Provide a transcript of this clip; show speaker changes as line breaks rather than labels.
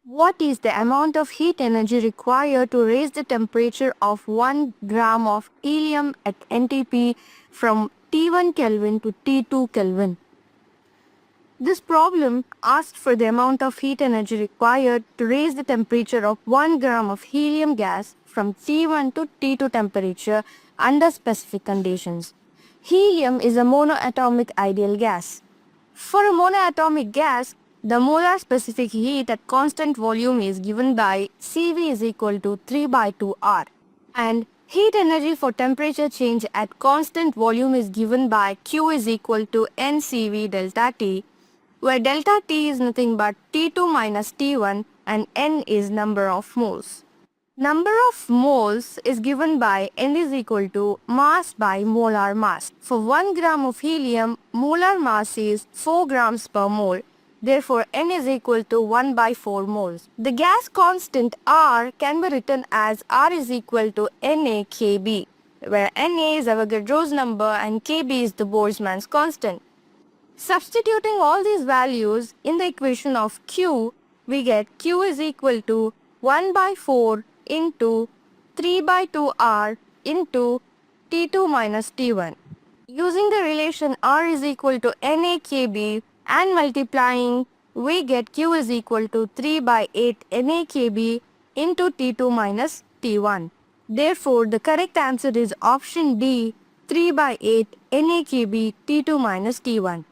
What is the amount of heat energy required to raise the temperature of 1 gram of helium at NTP from T1 Kelvin to T2 Kelvin? This problem asked for the amount of heat energy required to raise the temperature of 1 gram of helium gas from T1 to T2 temperature under specific conditions. Helium is a monoatomic ideal gas. For a monoatomic gas, the molar specific heat at constant volume is given by Cv is equal to 3 by 2R, and heat energy for temperature change at constant volume is given by Q is equal to NCV delta T, where delta T is nothing but T2 minus T1 and N is number of moles. Number of moles is given by N is equal to mass by molar mass. For 1 gram of helium, molar mass is 4 grams per mole. Therefore, N is equal to 1 by 4 moles. The gas constant R can be written as R is equal to NaKB, where Na is Avogadro's number and Kb is the Boltzmann's constant. Substituting all these values in the equation of Q, we get Q is equal to 1 by 4 into 3 by 2R into T2 minus T1. Using the relation R is equal to NaKB and multiplying, we get Q is equal to 3 by 8 NaKB into T2 minus T1. Therefore, the correct answer is option D, 3 by 8 NaKB T2 minus T1.